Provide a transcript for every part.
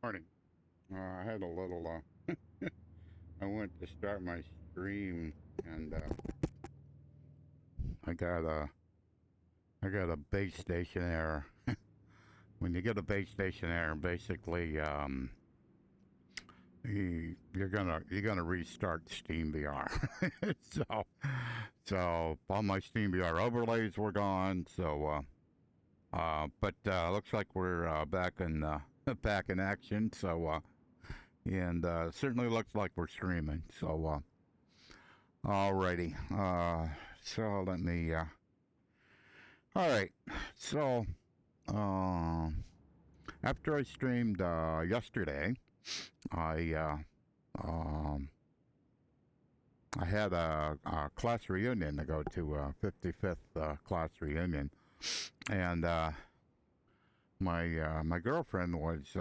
Morning. I had a little. I went to start my stream, and I got a base station error. When you get a base station error, basically, you're gonna restart SteamVR. so all my SteamVR overlays were gone. But looks like we're back in action. And certainly looks like we're streaming. Alrighty. So let me. All right. So, after I streamed yesterday, I I had a class reunion to go to, 55th class reunion, and my girlfriend was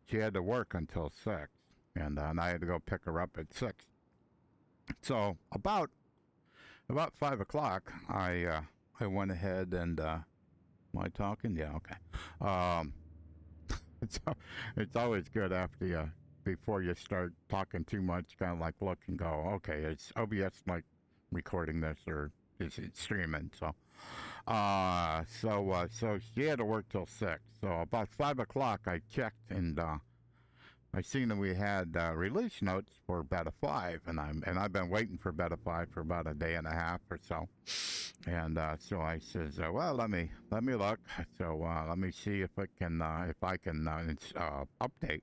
she had to work until 6, and I had to go pick her up at 6. So about 5 o'clock, I went ahead and am I talking? Yeah, okay. It's it's always good after you before you start talking too much, kind of like look and go, okay, is OBS like recording this or is it streaming? So she had to work till 6. So about 5 o'clock, I checked and I seen that we had release notes for Beta 5, and I've been waiting for Beta 5 for about a day and a half or so. And so I says, well, let me look. So let me see if I can update.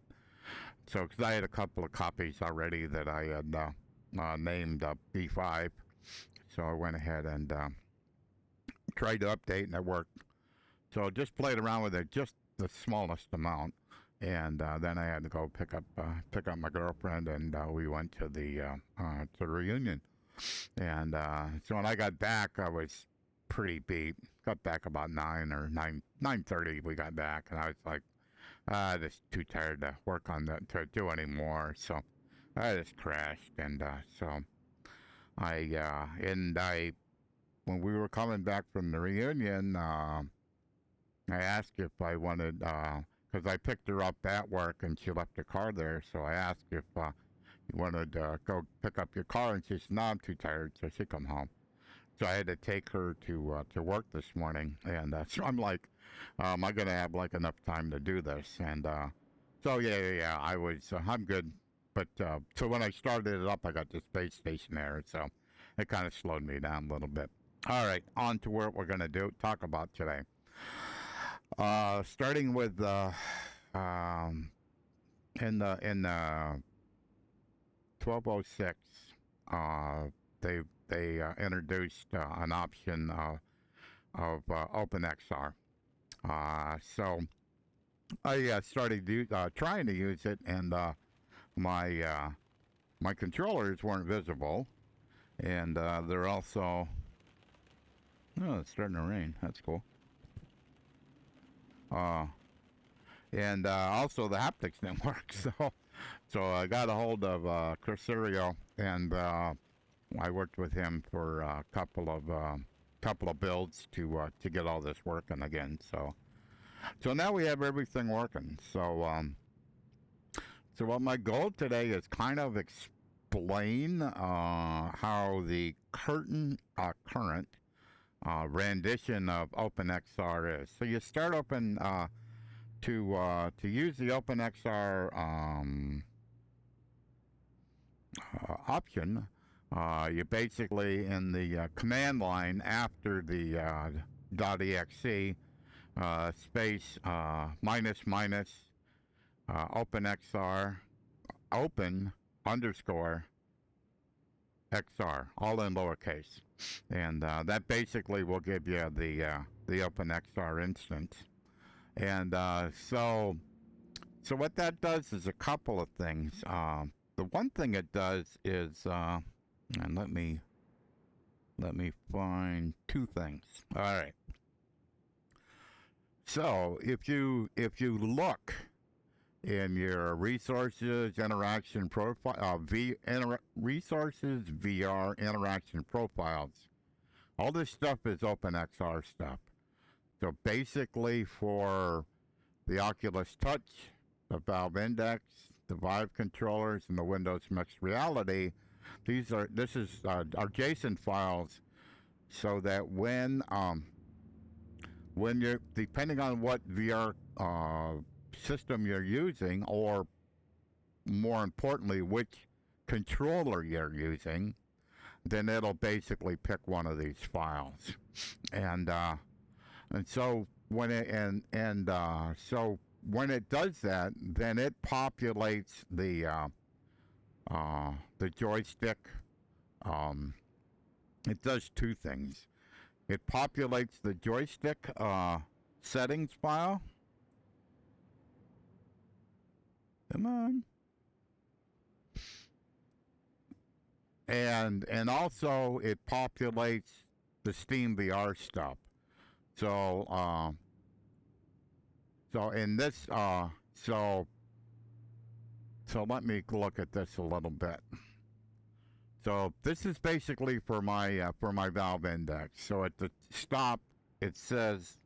So because I had a couple of copies already that I had named B5, so I went ahead and tried to update, and it worked. So just played around with it, just the smallest amount, and then I had to go pick up my girlfriend, and we went to the reunion. And so when I got back, I was pretty beat. Got back about 9:30. We got back, and I was like, just too tired to work on that to do anymore. So I just crashed, and so I when we were coming back from the reunion, I asked if I wanted because I picked her up at work, and she left her car there. So I asked if you wanted to go pick up your car, and she said, no, I'm too tired, so she come home. So I had to take her to work this morning, and so I'm like, am I gonna have like enough time to do this? And so yeah, I'm good. But so when I started it up, I got this base station error, so it kind of slowed me down a little bit. All right, on to what we're gonna talk about today. Starting with in the 1206, they introduced an option of OpenXR. So I started trying to use it, and my my controllers weren't visible, and they're also it's starting to rain. That's cool. And also the haptics didn't work, so I got a hold of Curserio, and I worked with him for a couple of builds to get all this working again. So now we have everything working. So what my goal today is kind of explain how the current rendition of OpenXR is. So you start open to use the OpenXR option. You basically in the command line after the .exe space minus OpenXR open underscore XR, all in lowercase, and that basically will give you the OpenXR instance. And so what that does is a couple of things. The one thing it does is, and let me find two things. All right. So if you look in your resources interaction profile, resources VR interaction profiles, all this stuff is OpenXR stuff. So basically, for the Oculus Touch, the Valve Index, the Vive controllers, and the Windows Mixed Reality. This is our JSON files, so that when you're, depending on what VR system you're using, or more importantly, which controller you're using, then it'll basically pick one of these files, and so when it does that, then it populates the joystick. It does two things. It populates the joystick settings file. Come on. And also it populates the Steam VR stuff. So in this so let me look at this a little bit. So this is basically for my Valve Index. So at the stop it says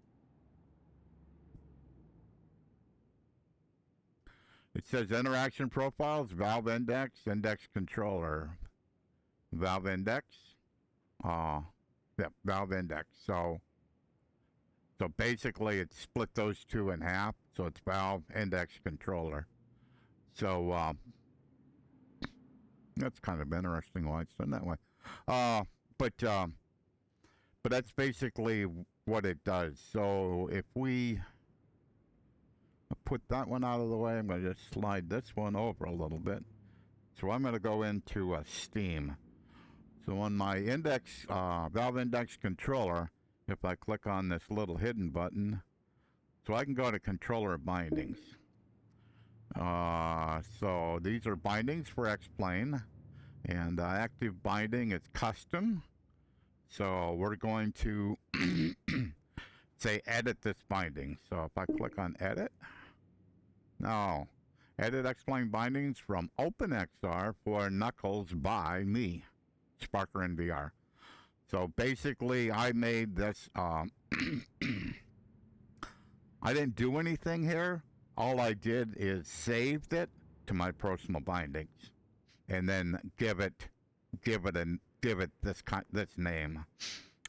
interaction profiles, Valve Index, index controller, Valve Index, Valve Index. So basically it split those two in half. So it's Valve Index controller. So that's kind of interesting why it's done that way. But that's basically what it does. So if we put that one out of the way, I'm going to just slide this one over a little bit. So I'm going to go into Steam. So on my index, Valve Index controller, if I click on this little hidden button, so I can go to controller bindings. So these are bindings for X-Plane, and active binding is custom. So we're going to say edit this binding. So if I click on edit, no, edit X-Plane bindings from OpenXR for Knuckles by me, Sparker in VR. So basically I made this, I didn't do anything here. All I did is saved it to my personal bindings, and then give it this name.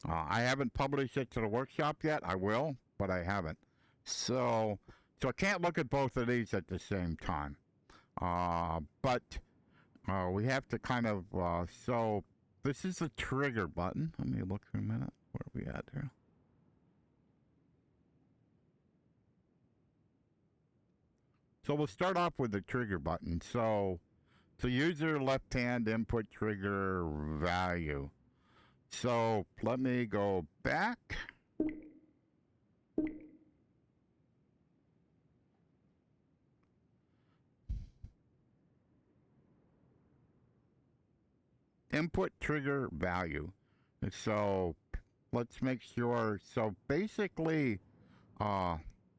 I haven't published it to the workshop yet. I will, but I haven't. So I can't look at both of these at the same time. But we have to kind of. So this is the trigger button. Let me look for a minute. Where are we at here? So we'll start off with the trigger button. So user left hand input trigger value. So let me go back. Input trigger value. So let's make sure. So basically,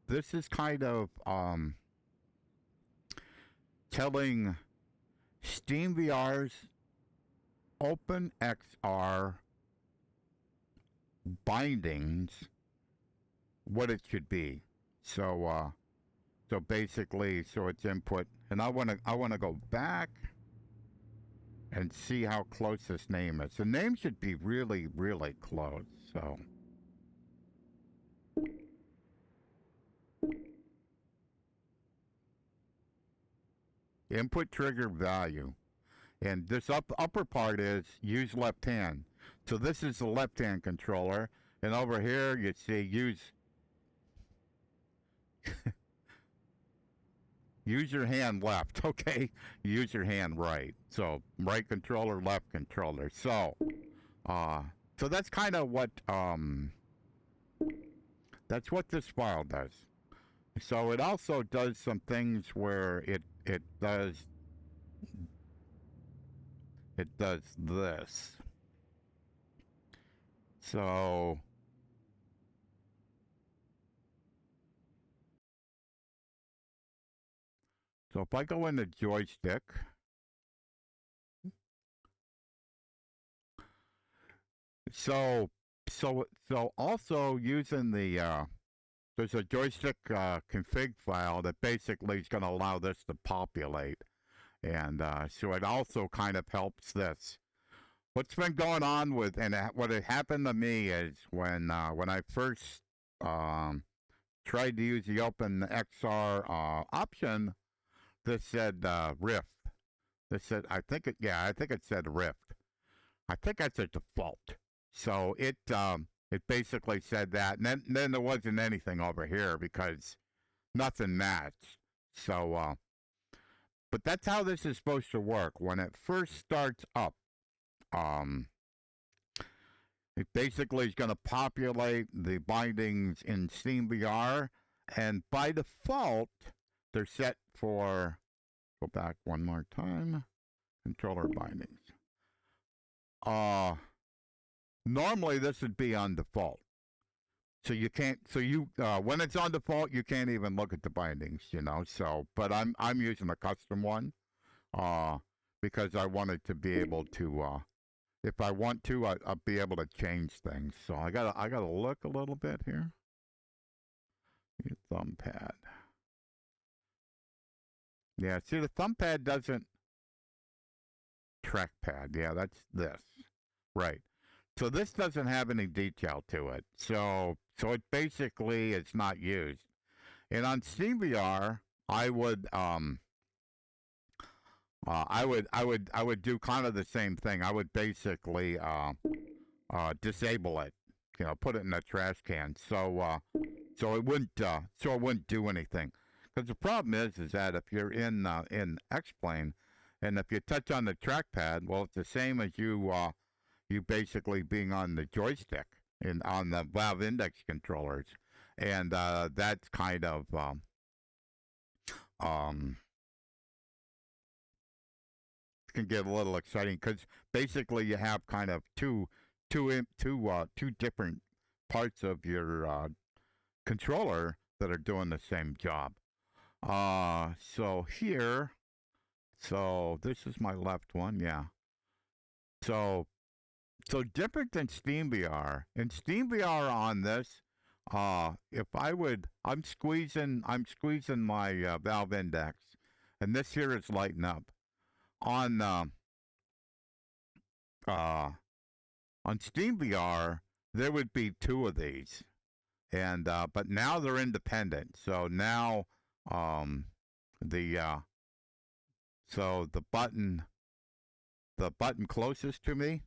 this is kind of telling SteamVR's OpenXR bindings what it should be. So basically, so it's input, and I want to go back and see how close this name is. The name should be really, really close. So input trigger value. And this upper part is use left hand. So this is the left hand controller. And over here you see use use your hand left. Okay. Use your hand right. So right controller, left controller. So that's kind of what that's what this file does. So it also does some things where it does this. So if I go into joystick, so also using the there's a joystick config file that basically is going to allow this to populate. And so it also kind of helps this. What's been going on with, and what had happened to me is when I first tried to use the OpenXR option, this said Rift. This said, I think it said Rift. I think that's a default. So it basically said that, and then there wasn't anything over here because nothing matched. So, but that's how this is supposed to work. When it first starts up, it basically is going to populate the bindings in SteamVR, and by default, they're set for, go back one more time, controller bindings. Normally this would be on default. So you can't, when it's on default, you can't even look at the bindings, you know, so, but I'm using a custom one, because I wanted to be able to, if I want to, I'll be able to change things. So I gotta look a little bit here. Your thumb pad. Yeah, see, the thumb pad doesn't, trackpad, yeah, that's this, right. So this doesn't have any detail to it. So it basically it's not used. And on SteamVR, I would do kind of the same thing. I would basically disable it, you know, put it in the trash can. So it wouldn't do anything. Because the problem is that if you're in X-Plane, and if you touch on the trackpad, well, it's the same as you basically being on the joystick and on the Valve Index controllers, and that's kind of can get a little exciting because basically you have kind of two different parts of your controller that are doing the same job. So here, so this is my left one, yeah. So different than SteamVR. In SteamVR on this, if I would, I'm squeezing my Valve Index, and this here is lighting up. On SteamVR, there would be two of these, and but now they're independent. So now the button closest to me,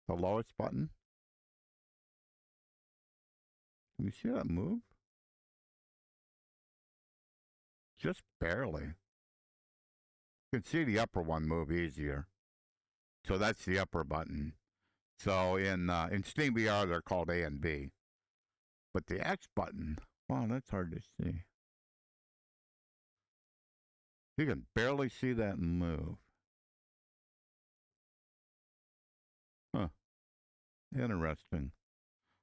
the lowest button. Can you see that move? Just barely. You can see the upper one move easier. So that's the upper button. So in SteamVR, they're called A and B. But the X button, wow, that's hard to see. You can barely see that move. Huh. Interesting.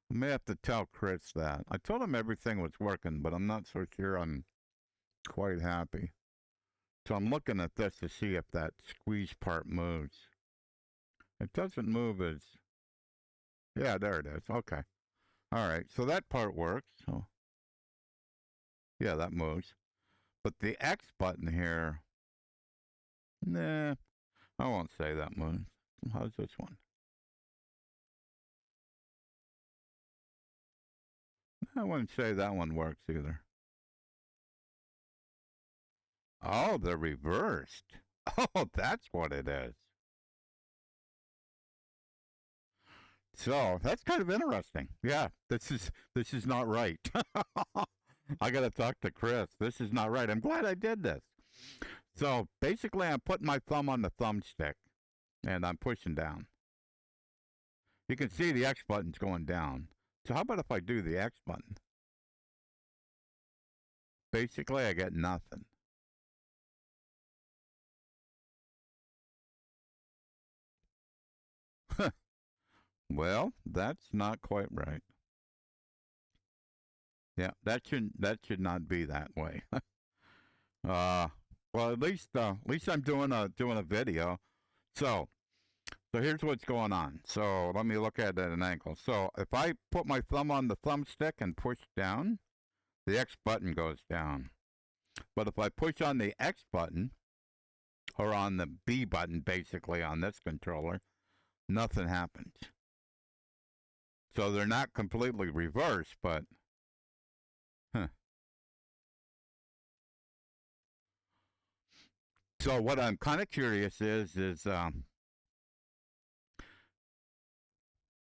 I may have to tell Chris that. I told him everything was working, but I'm not so sure I'm quite happy. So I'm looking at this to see if that squeeze part moves. It doesn't move as... Yeah, there it is. Okay. All right. So that part works. So yeah, that moves. But the X button here... Nah, I won't say that moves. How's this one? I wouldn't say that one works either. Oh, they're reversed. Oh, that's what it is. So that's kind of interesting. Yeah, this is not right. I got to talk to Chris. This is not right. I'm glad I did this. So basically, I'm putting my thumb on the thumbstick, and I'm pushing down. You can see the X button's going down. So how about if I do the X button? Basically, I get nothing. Well, that's not quite right. Yeah, that should not be that way. Well, at least I'm doing a video. So So here's what's going on. So let me look at it at an angle. So if I put my thumb on the thumbstick and push down, the X button goes down. But if I push on the X button, or on the B button basically on this controller, nothing happens. So they're not completely reversed, but So what I'm kind of curious is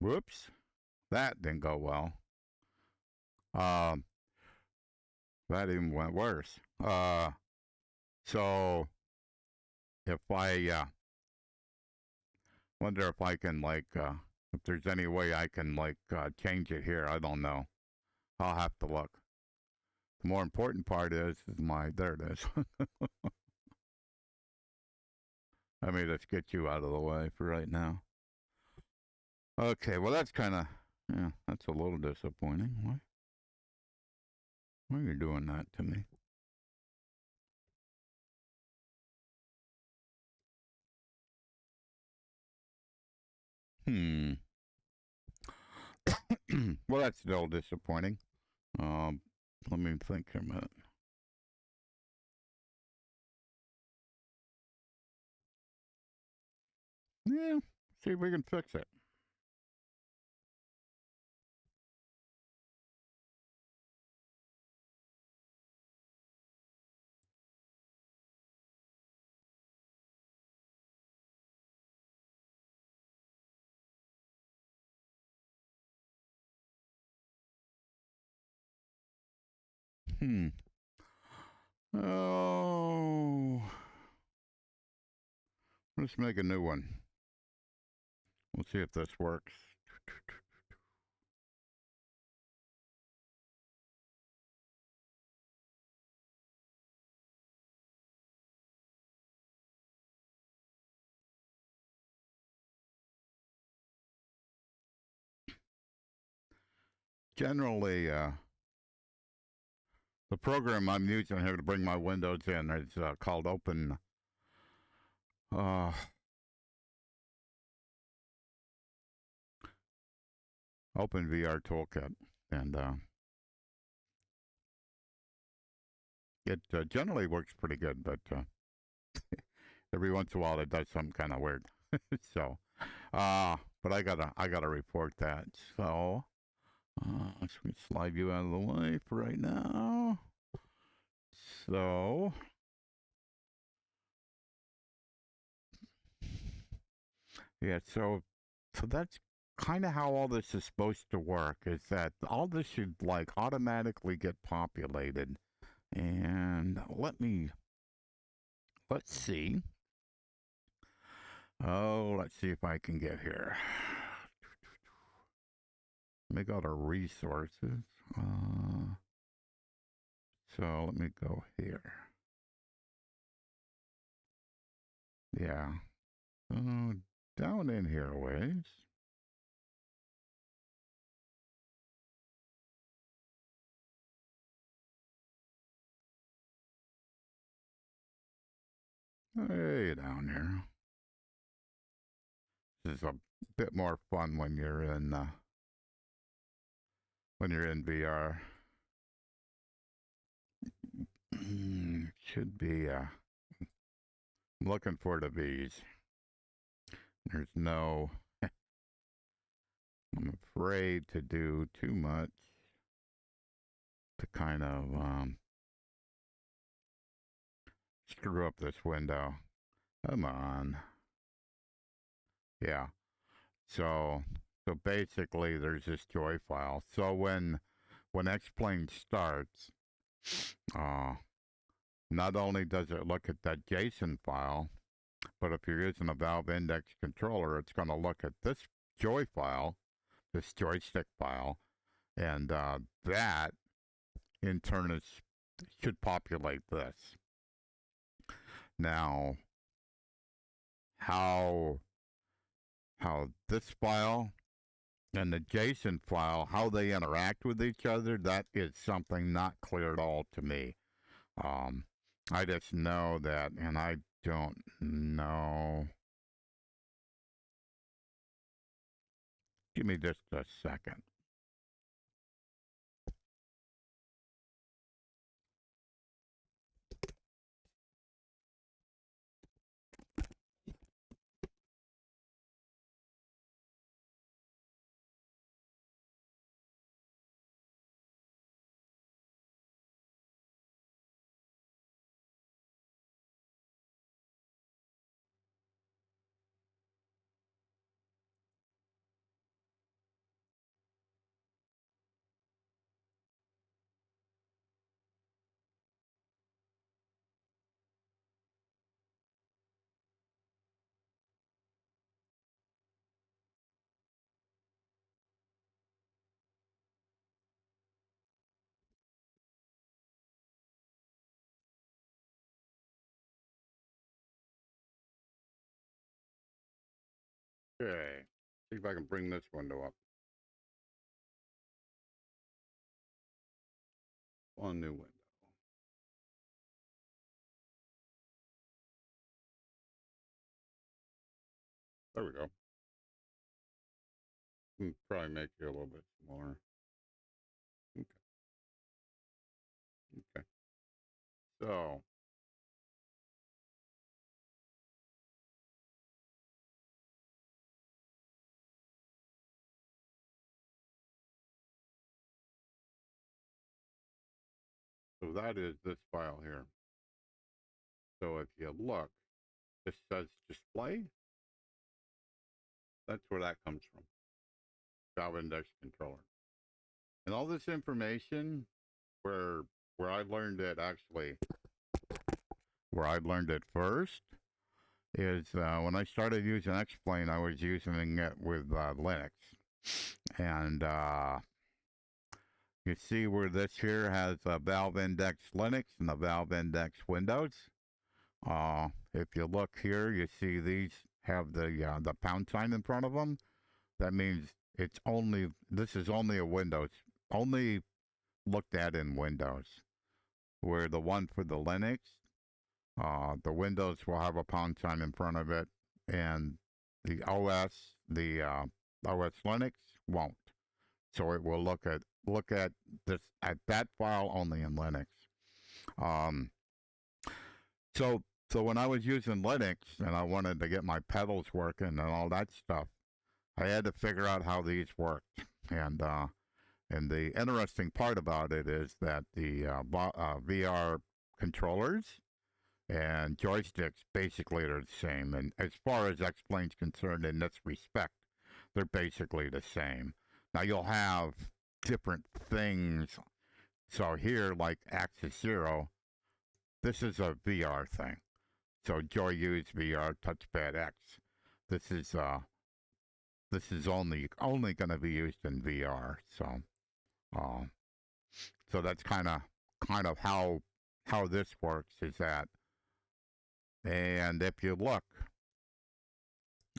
whoops, that didn't go well. Um, that even went worse. So if I wonder if I can if there's any way I can change it here. I don't know. I'll have to look. The more important part is there it is. Let me just get you out of the way for right now. Okay, well that's kind of, yeah, that's a little disappointing. Why are you doing that to me? Well, that's still disappointing. Let me think a minute. Yeah, see if we can fix it. Oh, let's make a new one. We'll see if this works. Generally, the program I'm using here to bring my windows in is called OpenVR Toolkit, and it generally works pretty good, but every once in a while it does something kind of weird. So, but I gotta report that. So, let's slide you out of the way for right now. So, yeah, so that's kind of how all this is supposed to work, is that all this should automatically get populated. And let's see. Oh, let's see if I can get here. Let me go to resources. So let me go here. Yeah. Down in here ways. Way down here. This is a bit more fun when you're in VR. Should be I'm looking for the V's. There's no I'm afraid to do too much to kind of screw up this window. Come on. Yeah. So basically there's this joy file. So when X-Plane starts, not only does it look at that JSON file, but if you're using a Valve Index controller, it's going to look at this joy file, this joystick file, and that in turn should populate this. Now, how this file and the JSON file, how they interact with each other, that is something not clear at all to me. I just know that, and I don't know. Give me just a second. Okay. See if I can bring this window up. One new window. There we go. Probably make it a little bit smaller. Okay. Okay. So that is this file here. So if you look, this says display. That's where that comes from. Valve Index Controller. And all this information where I learned it actually, where I learned it first is when I started using X-Plane, I was using it with Linux. And you see where this here has Valve Index Linux and the Valve Index Windows. If you look here, you see these have the pound sign in front of them. That means this is only a Windows, only looked at in Windows. Where the one for the Linux, the Windows will have a pound sign in front of it, and the OS Linux won't. So it will look at that file only in Linux. So when I was using Linux and I wanted to get my pedals working and all that stuff, I had to figure out how these worked. And the interesting part about it is that the VR controllers and joysticks basically are the same. And as far as X-Plane's concerned in this respect, they're basically the same. Now you'll have different things. So here, like Axis Zero, this is a VR thing. So JoyU's VR Touchpad X. This is only going to be used in VR. So that's kind of how this works is that. And if you look,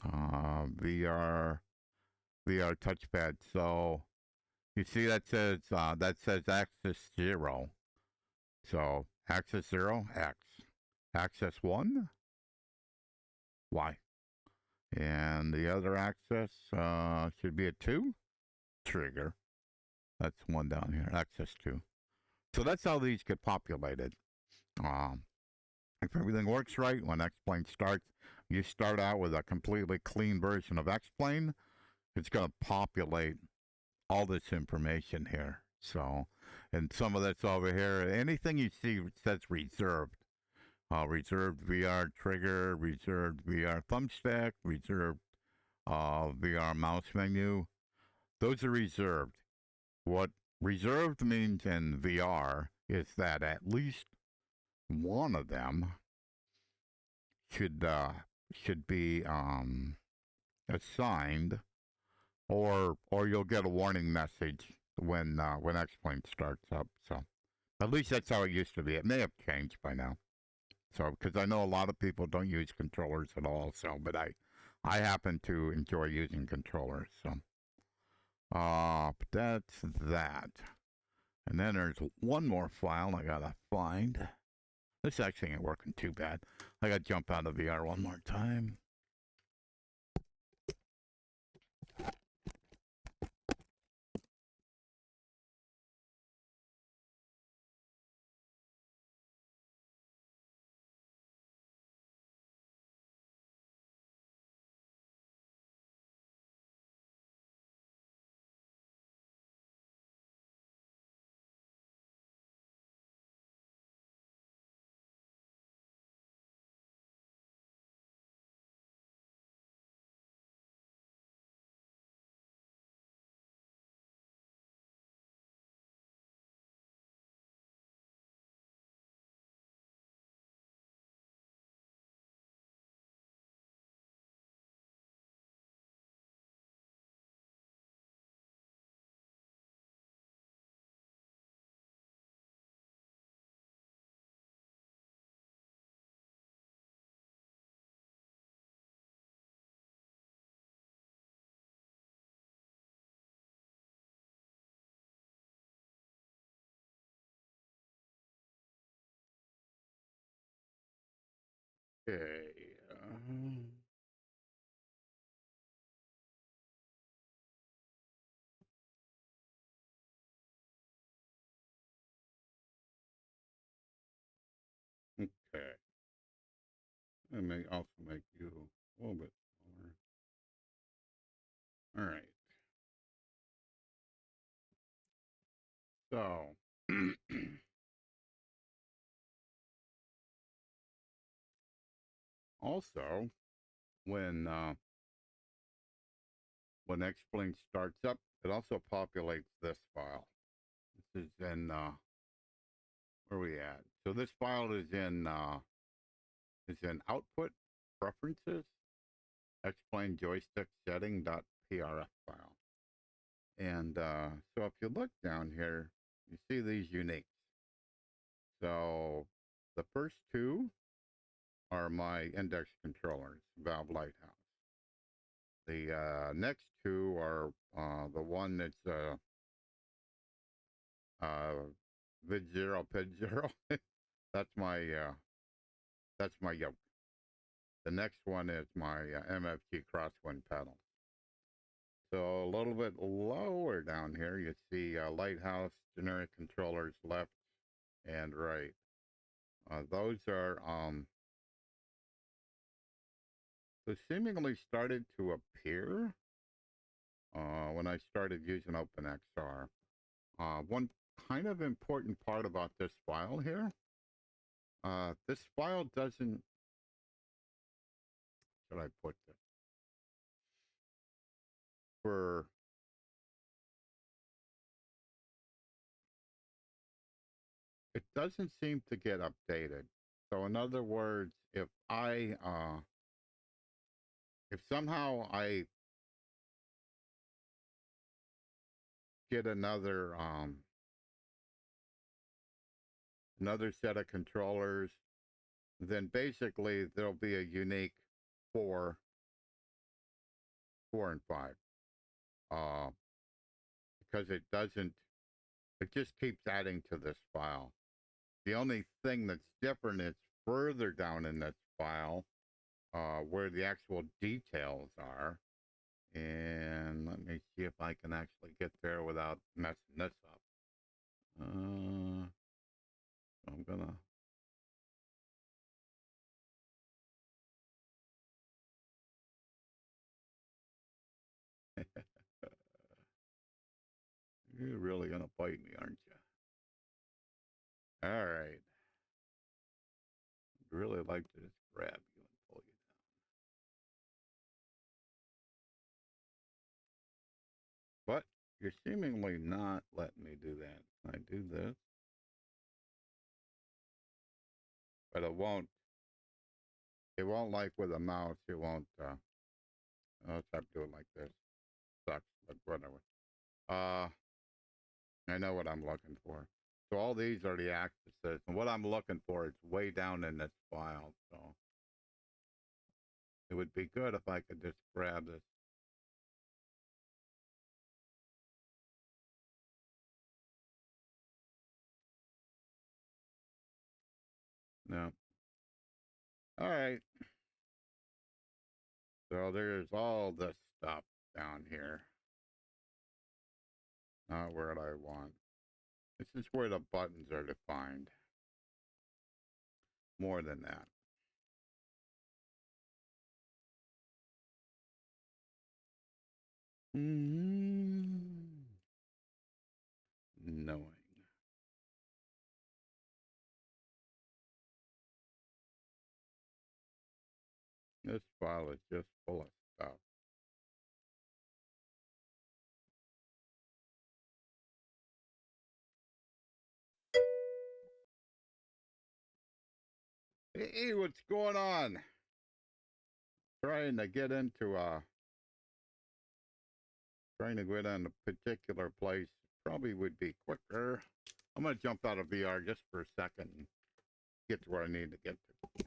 VR touchpad. So you see that says Axis 0. So Axis 0 X, Axis 1 Y, and the other axis should be a 2 trigger. That's one down here, Axis 2. So that's how these get populated. If everything works right, when X-Plane starts, you start out with a completely clean version of X-Plane. It's going to populate all this information here. So, and some of that's over here. Anything you see says reserved. Reserved VR trigger, reserved VR thumbstick, reserved VR mouse menu. Those are reserved. What reserved means in VR is that at least one of them should be assigned, or you'll get a warning message when X-Plane starts up. So at least that's how it used to be. It may have changed by now. So because I know a lot of people don't use controllers at all. So but I happen to enjoy using controllers. So but that's that. And then there's one more file I gotta find. This actually ain't working too bad. I gotta jump out of VR one more time. Okay. Okay. I may also make you a little bit smaller. All right. So, also, when Xblink starts up, it also populates this file. This is in where are we at? So this file is in output preferences, Xplane joystick setting.prf file. And so if you look down here, you see these uniques. So the first two are my index controllers, Valve Lighthouse. The next two are the one that's vid 0 pid 0. that's my yoke. The next one is my MFG crosswind pedal. So a little bit lower down here, you see Lighthouse generic controllers left and right. Those are they seemingly started to appear when I started using OpenXR. One kind of important part about this file here, this file doesn't, should I put this? For it doesn't seem to get updated. So in other words, if somehow I get another set of controllers, then basically there'll be a unique 4, 4 and 5. Because it just keeps adding to this file. The only thing that's different is further down in this file, where the actual details are. And let me see if I can actually get there without messing this up. I'm gonna. You're really gonna bite me, aren't you? All right. I'd really like to just grab you and pull you down. But you're seemingly not letting me do that. I do this. But it won't like with a mouse, it won't, let's have to do it like this. Sucks, but whatever. I know what I'm looking for. So all these are the axes, and what I'm looking for is way down in this file. So it would be good if I could just grab this. No. All right. So there's all this stuff down here. Not where I want. This is where the buttons are defined. More than that. Knowing. This file is just full of stuff. Hey, what's going on? Trying to get into a particular place probably would be quicker. I'm going to jump out of VR just for a second and get to where I need to get to.